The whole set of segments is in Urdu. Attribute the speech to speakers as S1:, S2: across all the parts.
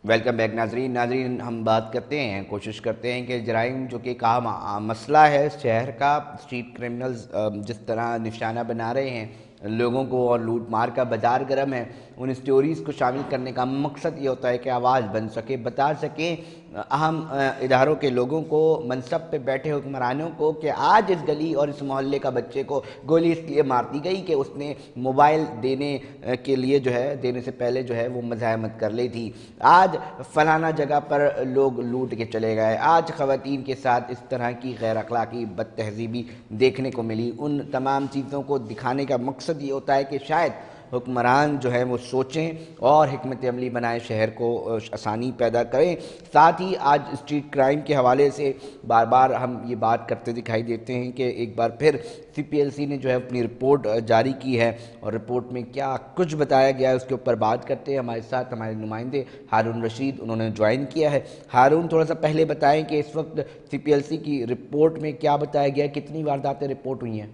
S1: ویلکم بیک ناظرین ہم بات کرتے ہیں، کوشش کرتے ہیں کہ جرائم جو کہ ایک عام مسئلہ ہے شہر کا، اسٹریٹ کرمنلز جس طرح نشانہ بنا رہے ہیں لوگوں کو اور لوٹ مار کا بازار گرم ہے، ان سٹوریز کو شامل کرنے کا مقصد یہ ہوتا ہے کہ آواز بن سکے، بتا سکیں اہم اداروں کے لوگوں کو، منصب پہ بیٹھے حکمرانوں کو کہ آج اس گلی اور اس محلے کا بچے کو گولی اس لیے مار دی گئی کہ اس نے موبائل دینے کے لیے جو ہے دینے سے پہلے جو ہے وہ مزاحمت کر لی تھی، آج فلانا جگہ پر لوگ لوٹ کے چلے گئے، آج خواتین کے ساتھ اس طرح کی غیر اخلاقی بد تہذیبی دیکھنے کو ملی۔ ان تمام چیزوں کو دکھانے کا مقصد یہ ہوتا ہے کہ شاید حکمران جو ہیں وہ سوچیں اور حکمت عملی بنائیں، شہر کو آسانی پیدا کریں۔ ساتھ ہی آج اسٹریٹ کرائم کے حوالے سے بار بار ہم یہ بات کرتے دکھائی دیتے ہیں کہ ایک بار پھر سی پی ایل سی نے جو ہے اپنی رپورٹ جاری کی ہے، اور رپورٹ میں کیا کچھ بتایا گیا ہے اس کے اوپر بات کرتے ہیں۔ ہمارے ساتھ ہمارے نمائندے ہارون رشید انہوں نے جوائن کیا ہے۔ ہارون، تھوڑا سا پہلے بتائیں کہ اس وقت سی پی ایل سی کی رپورٹ میں کیا بتایا گیا ہے، کتنی وارداتیں رپورٹ ہوئی ہیں؟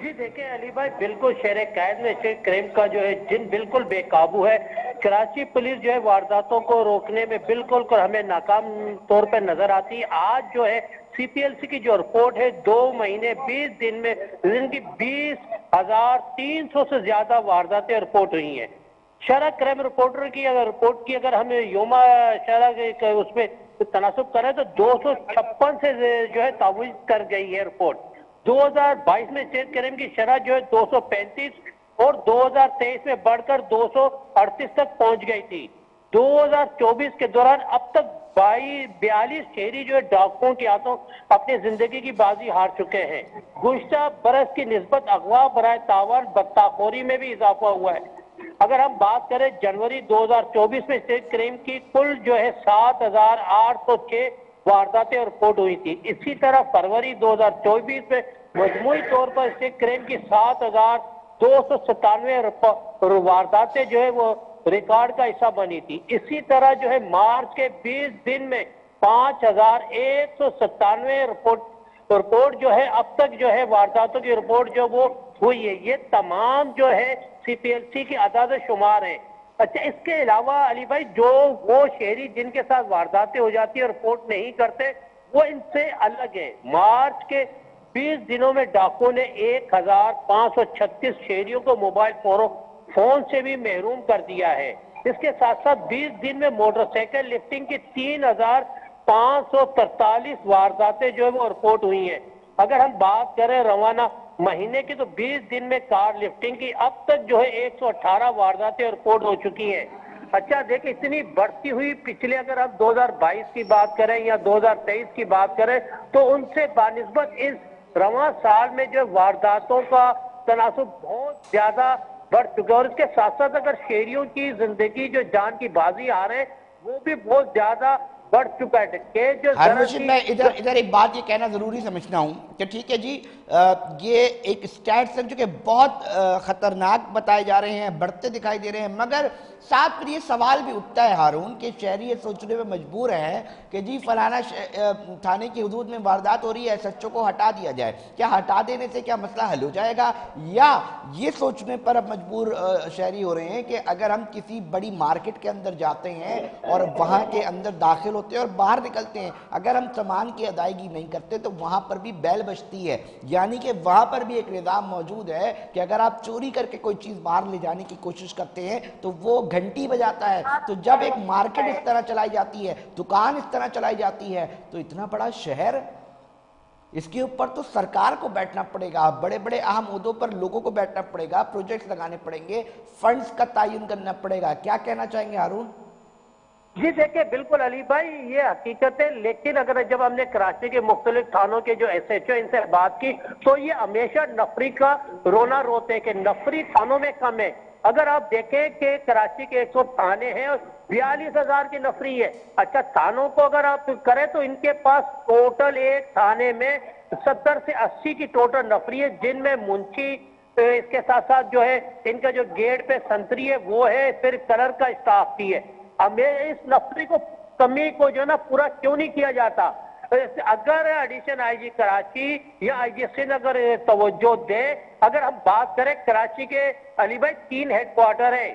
S2: جی دیکھیں علی بھائی، بالکل شہر قید میں اسٹریٹ کرائم کا جو ہے جن بالکل بے قابو ہے۔ کراچی پولیس جو ہے وارداتوں کو روکنے میں بالکل ہمیں ناکام طور پہ نظر آتی ہے۔ آج جو ہے سی پی ایل سی کی جو رپورٹ ہے 2 مہینے 20 دن میں ان کی 20,300 سے زیادہ وارداتیں رپورٹ ہوئی ہیں۔ شرح کرائم رپورٹر کی اگر رپورٹ کی اگر ہمیں یوم شرح اس میں تناسب کریں تو 256 سے جو ہے تجاوز کر گئی ہے رپورٹ۔ 2022 میں اسٹریٹ کرائم کی شرح جو ہے 235 اور 2023 میں بڑھ کر 238 تک پہنچ گئی تھی۔ 2024 کے دوران اب تک 42 شہری جو ہے ڈاکوؤں کے ہاتھوں اپنی زندگی کی بازی ہار چکے ہیں۔ گزشتہ برس کی نسبت اغوا برائے تاوان بدتاخوری میں بھی اضافہ ہوا ہے۔ اگر ہم بات کریں جنوری 2024 میں اسٹریٹ کرائم کی کل جو ہے 7,806 وارداتیں رپورٹ ہوئی تھی۔ اسی طرح فروری 2024 میں مجموعی طور پر اسٹریٹ کرائم کی 7,297 وارداتیں جو ہے وہ ریکارڈ کا حصہ بنی تھی۔ اسی طرح جو ہے مارچ کے 20 دن میں 5,197 رپورٹ جو ہے اب تک جو ہے وارداتوں کی رپورٹ جو وہ ہوئی ہے۔ یہ تمام جو ہے سی پی ایل سی کی اعداد و شمار ہیں۔ اچھا، اس کے علاوہ علی بھائی جو وہ شہری جن کے ساتھ وارداتیں ہو جاتی ہیں رپورٹ نہیں کرتے، وہ ان سے الگ ہے۔ مارچ کے 20 دنوں میں ڈاکو نے 1,536 شہریوں کو موبائل فون سے بھی محروم کر دیا ہے۔ اس کے ساتھ ساتھ 20 دن میں موٹر سائیکل لفٹنگ کی 3,543 وارداتیں جو ہے وہ رپورٹ ہوئی ہیں۔ اگر ہم بات کریں روانہ مہینے کی تو 20 دن میں کار لفٹنگ کی اب تک جو ہے 118 وارداتیں رپورٹ ہو چکی ہیں۔ اچھا دیکھیں، اتنی بڑھتی ہوئی پچھلے اگر ہم 2022 کی بات کریں یا 2023 کی بات کریں تو ان سے بنسبت اس رواں سال میں جو وارداتوں کا تناسب بہت زیادہ بڑھ چکا ہے، اور اس کے ساتھ ساتھ اگر شہریوں کی زندگی جو جان کی بازی آ رہے ہیں وہ بھی بہت زیادہ بڑھ چکا ہے کہ جو
S1: ہارون رشید، میں ادھر ایک بات یہ کہنا ضروری سمجھتا ہوں کہ ٹھیک ہے جی، یہ ایک سٹیٹس ہیں جو کہ بہت خطرناک بتائے جا رہے ہیں، بڑھتے دکھائی دے رہے ہیں، مگر ساتھ پھر یہ سوال بھی اٹھتا ہے ہارون کہ شہری یہ سوچنے میں مجبور ہیں کہ جی فلانا تھانے کی حدود میں واردات ہو رہی ہے، ایس ایچ او کو ہٹا دیا جائے، کیا ہٹا دینے سے کیا مسئلہ حل ہو جائے گا؟ یا یہ سوچنے پر اب مجبور شہری ہو رہے ہیں کہ اگر ہم کسی بڑی مارکیٹ کے اندر جاتے ہیں اور وہاں کے اندر داخل ہوتے ہیں اور باہر نکلتے ہیں، اگر ہم سامان کی ادائیگی نہیں کرتے تو وہاں پر بھی بیل بجتی ہے، یعنی کہ وہاں پر بھی ایک نظام موجود ہے کہ اگر آپ چوری کر کے کوئی چیز باہر لے جانے کی کوشش کرتے ہیں تو وہ گھنٹی بجاتا ہے۔ تو جب ایک مارکیٹ اس طرح چلائی جاتی ہے، دکان اس طرح چلائی جاتی ہے، تو اتنا بڑا شہر، اس کے اوپر تو سرکار کو بیٹھنا پڑے گا، بڑے بڑے اہم عہدوں پر لوگوں کو بیٹھنا پڑے گا، پروجیکٹس لگانے پڑیں گے، فنڈز کا تعین کرنا پڑے گا۔ کیا کہنا چاہیں گے ہارون؟
S2: جی دیکھیں، بالکل علی بھائی یہ حقیقت ہے، لیکن اگر جب ہم نے کراچی کے مختلف تھانوں کے جو ایس ایچ او ان سے بات کی تو یہ ہمیشہ نفری کا رونا روتے ہیں کہ نفری تھانوں میں کم ہے۔ اگر آپ دیکھیں کہ کراچی کے 100 تھانے ہیں اور 42,000 کی نفری ہے۔ اچھا، تھانوں کو اگر آپ کریں تو ان کے پاس ٹوٹل ایک تھانے میں 70 سے 80 کی ٹوٹل نفری ہے، جن میں منشی، اس کے ساتھ ساتھ جو ہے ان کا جو گیٹ پہ سنتری ہے وہ ہے، پھر کلر کا اسٹاف بھی ہے۔ ہمیں اس نفری کو کمی کو جو نا پورا کیوں نہیں کیا جاتا؟ اگر ایڈیشن آئی جی کراچی یا آئی جی سندھ اگر توجہ دے، اگر ہم بات کریں کراچی کے علی بھائی 3 ہیڈ کوارٹر ہیں،